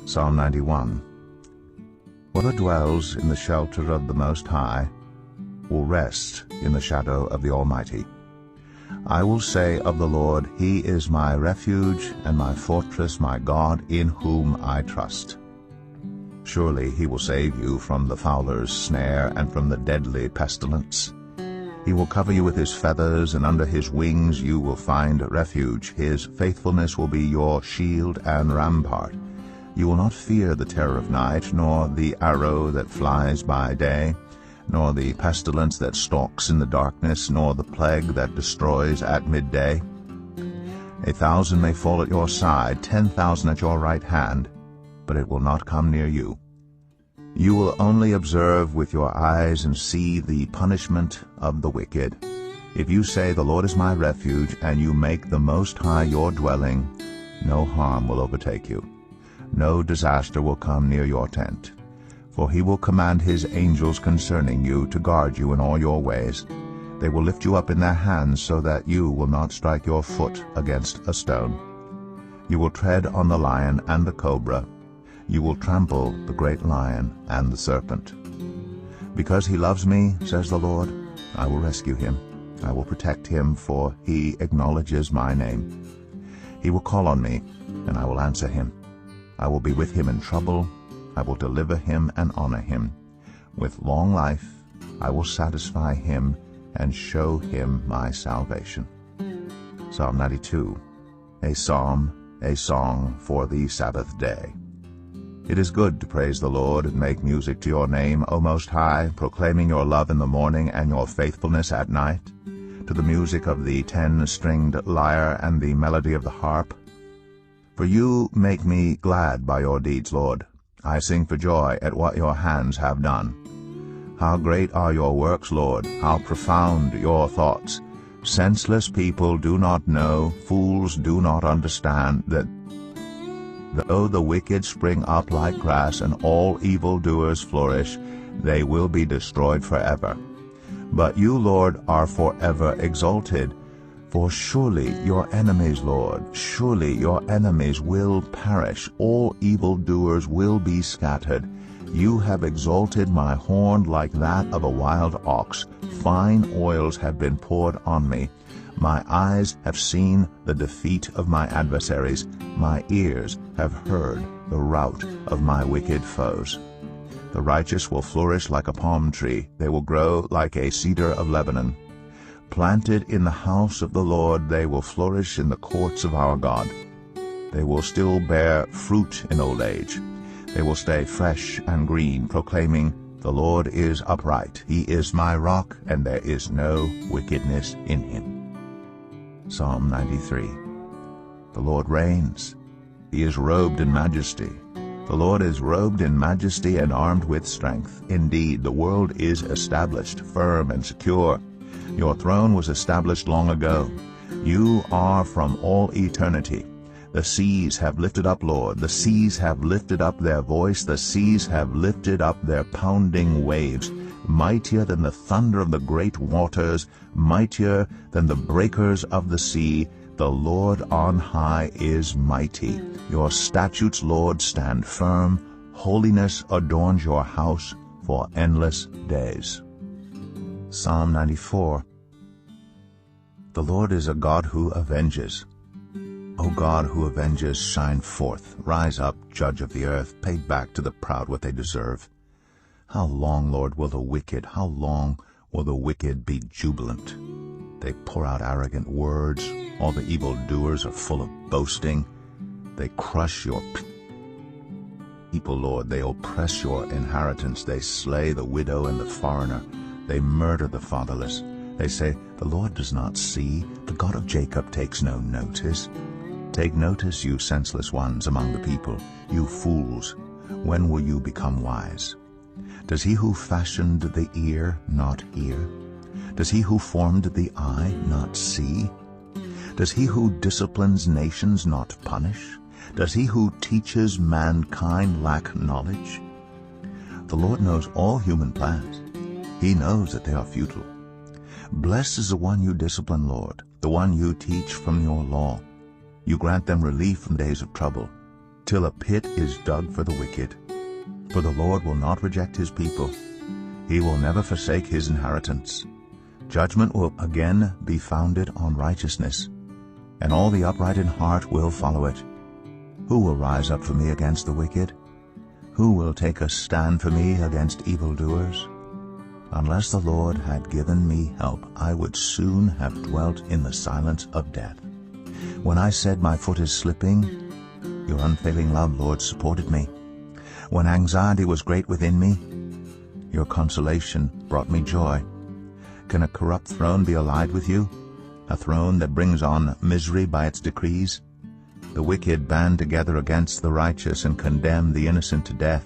Psalm 91. Whoever dwells in the shelter of the Most High will rest in the shadow of the Almighty. I will say of the Lord, He is my refuge and my fortress, my God, in whom I trust. Surely He will save you from the fowler's snare and from the deadly pestilence. He will cover you with His feathers, and under His wings you will find refuge. His faithfulness will be your shield and rampart. You will not fear the terror of night, nor the arrow that flies by day, nor the pestilence that stalks in the darkness, nor the plague that destroys at midday. 1,000 may fall at your side, 10,000 at your right hand, but it will not come near you. You will only observe with your eyes and see the punishment of the wicked. If you say, "The Lord is my refuge," and you make the Most High your dwelling, no harm will overtake you. No disaster will come near your tent. For He will command His angels concerning you to guard you in all your ways. They will lift you up in their hands so that you will not strike your foot against a stone. You will tread on the lion and the cobra. You will trample the great lion and the serpent. Because He loves me, says the Lord, I will rescue Him. I will protect Him, for He acknowledges my name. He will call on me, and I will answer Him. I will be with him in trouble. I will deliver him and honor him. With long life I will satisfy him and show him my salvation. Psalm 92. A psalm, a song for the Sabbath day. It is good to praise the Lord and make music to your name, O Most High, proclaiming your love in the morning and your faithfulness at night, to the music of the 10-stringed lyre and the melody of the harp. For you make me glad by your deeds, Lord. I sing for joy at what your hands have done. How great are your works, Lord, how profound your thoughts. Senseless people do not know, fools do not understand, that though the wicked spring up like grass and all evildoers flourish, they will be destroyed forever. But you, Lord, are forever exalted. For surely your enemies, Lord, surely your enemies will perish. All evildoers will be scattered. You have exalted my horn like that of a wild ox. Fine oils have been poured on me. My eyes have seen the defeat of my adversaries. My ears have heard the rout of my wicked foes. The righteous will flourish like a palm tree. They will grow like a cedar of Lebanon. Planted in the house of the Lord, they will flourish in the courts of our God. They will still bear fruit in old age. They will stay fresh and green, proclaiming, "The Lord is upright. He is my rock, and there is no wickedness in him." Psalm 93. The Lord reigns. He is robed in majesty. The Lord is robed in majesty and armed with strength. Indeed, the world is established, firm and secure. Your throne was established long ago. You are from all eternity. The seas have lifted up, Lord. The seas have lifted up their voice. The seas have lifted up their pounding waves. Mightier than the thunder of the great waters, mightier than the breakers of the sea, the Lord on high is mighty. Your statutes, Lord, stand firm. Holiness adorns your house for endless days. Psalm 94. The Lord is a God who avenges. O God who avenges, shine forth. Rise up, judge of the earth. Pay back to the proud what they deserve. How long, Lord, will the wicked, how long will the wicked be jubilant? They pour out arrogant words. All the evildoers are full of boasting. They crush your people, Lord. They oppress your inheritance. They slay the widow and the foreigner. They murder the fatherless. They say, "The Lord does not see. The God of Jacob takes no notice." Take notice, you senseless ones among the people, you fools. When will you become wise? Does he who fashioned the ear not hear? Does he who formed the eye not see? Does he who disciplines nations not punish? Does he who teaches mankind lack knowledge? The Lord knows all human plans. He knows that they are futile. Blessed is the one you discipline, Lord, the one you teach from your law. You grant them relief from days of trouble. till a pit is dug for the wicked. For the Lord will not reject his people. He will never forsake his inheritance. Judgment will again be founded on righteousness, and all the upright in heart will follow it. Who will rise up for me against the wicked? Who will take a stand for me against evildoers? Unless the Lord had given me help, I would soon have dwelt in the silence of death. When I said my foot is slipping, your unfailing love, Lord, supported me. When anxiety was great within me, your consolation brought me joy. Can a corrupt throne be allied with you, a throne that brings on misery by its decrees? The wicked band together against the righteous and condemn the innocent to death.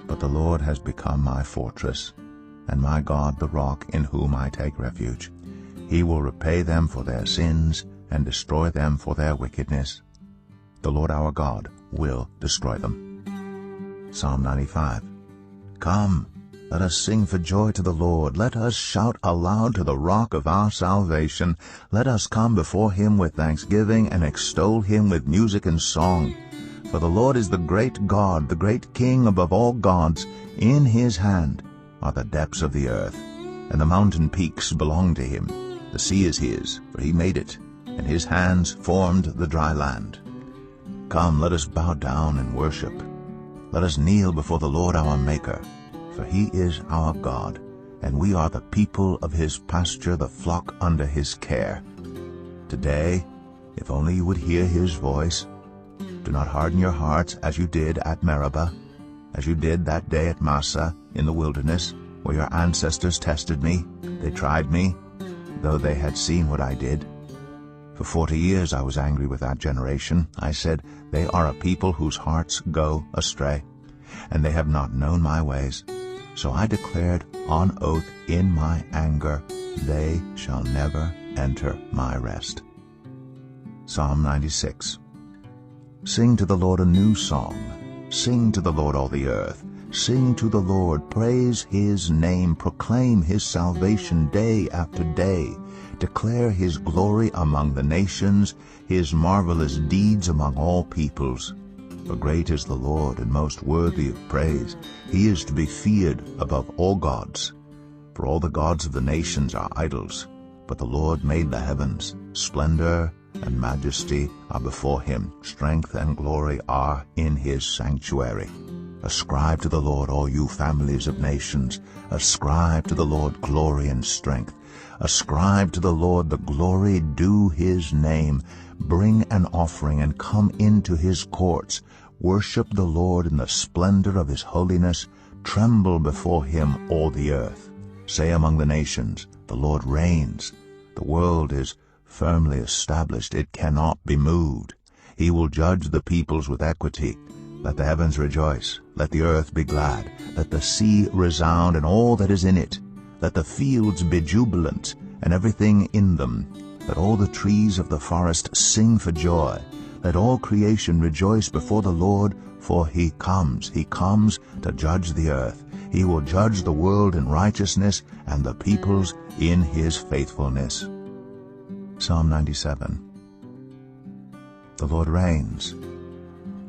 But the Lord has become my fortress, and my God the rock in whom I take refuge. He will repay them for their sins and destroy them for their wickedness. The Lord our God will destroy them. Psalm 95. Come, let us sing for joy to the Lord. Let us shout aloud to the rock of our salvation. Let us come before him with thanksgiving and extol him with music and song. For the Lord is the great God, the great King above all gods. In his hand are the depths of the earth, and the mountain peaks belong to him. The sea is his, for he made it, and his hands formed the dry land. Come, let us bow down and worship. Let us kneel before the Lord our Maker. For he is our God, and we are the people of his pasture, the flock under his care. Today, if only you would hear his voice, do not harden your hearts as you did at Meribah, as you did that day at Massah in the wilderness, where your ancestors tested me. They tried me, though they had seen what I did. For 40 years I was angry with that generation. I said, they are a people whose hearts go astray, and they have not known my ways. So I declared on oath in my anger, they shall never enter my rest. Psalm 96. Sing to the Lord a new song. Sing to the Lord, all the earth. Sing to the Lord, praise his name, proclaim his salvation day after day. Declare his glory among the nations, his marvelous deeds among all peoples. For great is the Lord, and most worthy of praise. He is to be feared above all gods. For all the gods of the nations are idols, but the Lord made the heavens. Splendor and majesty are before him. Strength and glory are in his sanctuary. Ascribe to the Lord, all you families of nations. Ascribe to the Lord glory and strength. Ascribe to the Lord the glory due his name. Bring an offering and come into his courts. Worship the Lord in the splendor of his holiness. Tremble before him, all the earth. Say among the nations, the Lord reigns. The world is firmly established. It cannot be moved. He will judge the peoples with equity. Let the heavens rejoice. Let the earth be glad. Let the sea resound and all that is in it. Let the fields be jubilant and everything in them. Let all the trees of the forest sing for joy. Let all creation rejoice before the Lord, for he comes to judge the earth. He will judge the world in righteousness and the peoples in his faithfulness. Psalm 97. The Lord reigns.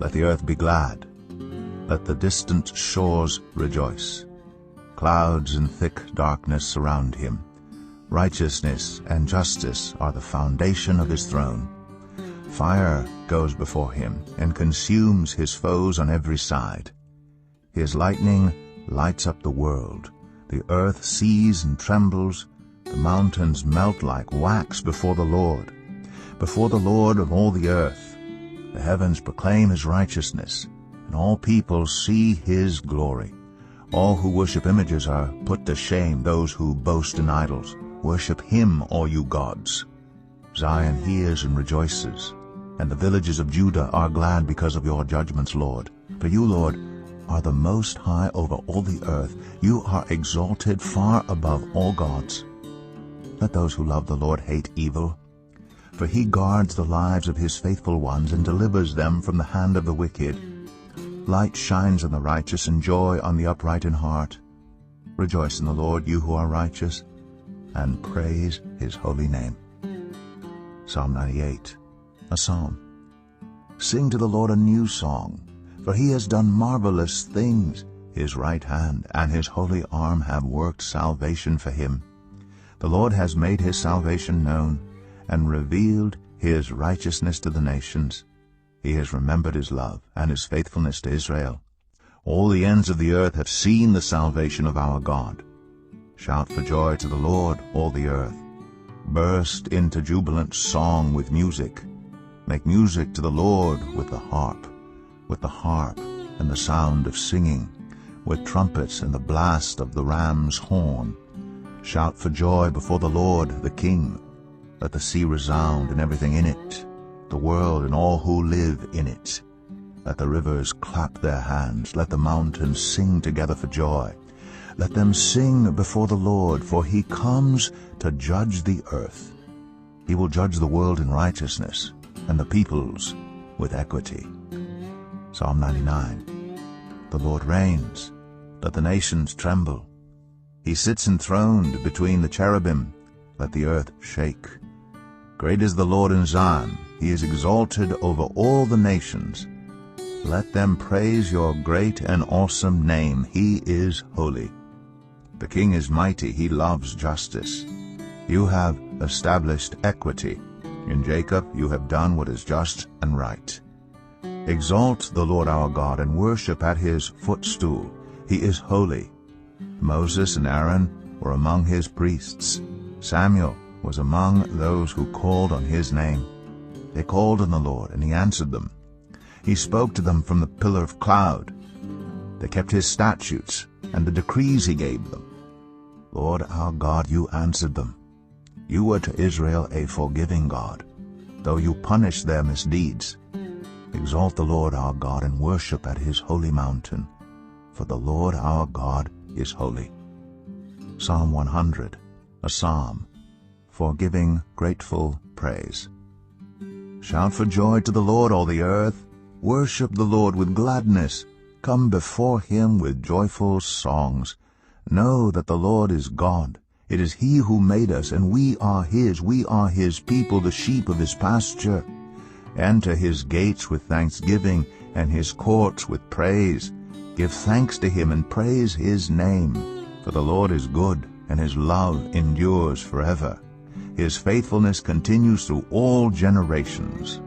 Let the earth be glad. Let the distant shores rejoice. Clouds and thick darkness surround him. Righteousness and justice are the foundation of his throne. Fire goes before him and consumes his foes on every side. His lightning lights up the world. The earth sees and trembles. The mountains melt like wax before the Lord. Before the Lord of all the earth, the heavens proclaim his righteousness, and all peoples see his glory. All who worship images are put to shame, those who boast in idols. Worship him, all you gods. Zion hears and rejoices, and the villages of Judah are glad because of your judgments, Lord. For you, Lord, are the most high over all the earth. You are exalted far above all gods. Let those who love the Lord hate evil, for he guards the lives of his faithful ones and delivers them from the hand of the wicked. Light shines on the righteous and joy on the upright in heart. Rejoice in the Lord, you who are righteous, and praise his holy name. Psalm 98, a psalm. Sing to the Lord a new song, for he has done marvelous things. His right hand and his holy arm have worked salvation for him. The Lord has made his salvation known and revealed his righteousness to the nations. He has remembered his love and his faithfulness to Israel. All the ends of the earth have seen the salvation of our God. Shout for joy to the Lord, all the earth. Burst into jubilant song with music. Make music to the Lord with the harp and the sound of singing, with trumpets and the blast of the ram's horn. Shout for joy before the Lord, the King. Let the sea resound and everything in it, the world and all who live in it. Let the rivers clap their hands. Let the mountains sing together for joy. Let them sing before the Lord, for he comes to judge the earth. He will judge the world in righteousness and the peoples with equity. Psalm 99. The Lord reigns. Let the nations tremble. He sits enthroned between the cherubim. Let the earth shake. Great is the Lord in Zion. He is exalted over all the nations. Let them praise your great and awesome name. He is holy. The King is mighty. He loves justice. You have established equity. In Jacob you have done what is just and right. Exalt the Lord our God and worship at his footstool. He is holy. Moses and Aaron were among his priests. Samuel was among those who called on his name. They called on the Lord, and he answered them. He spoke to them from the pillar of cloud. They kept his statutes and the decrees he gave them. Lord our God, you answered them. You were to Israel a forgiving God, though you punished their misdeeds. Exalt the Lord our God and worship at his holy mountain, for the Lord our God is holy. Psalm 100, a psalm for giving grateful praise. Shout for joy to the Lord, all the earth. Worship the Lord with gladness. Come before him with joyful songs. Know that the Lord is God. It is he who made us, and we are his. We are his people, the sheep of his pasture. Enter his gates with thanksgiving, and his courts with praise. Give thanks to him and praise his name. For the Lord is good, and his love endures forever. His faithfulness continues through all generations.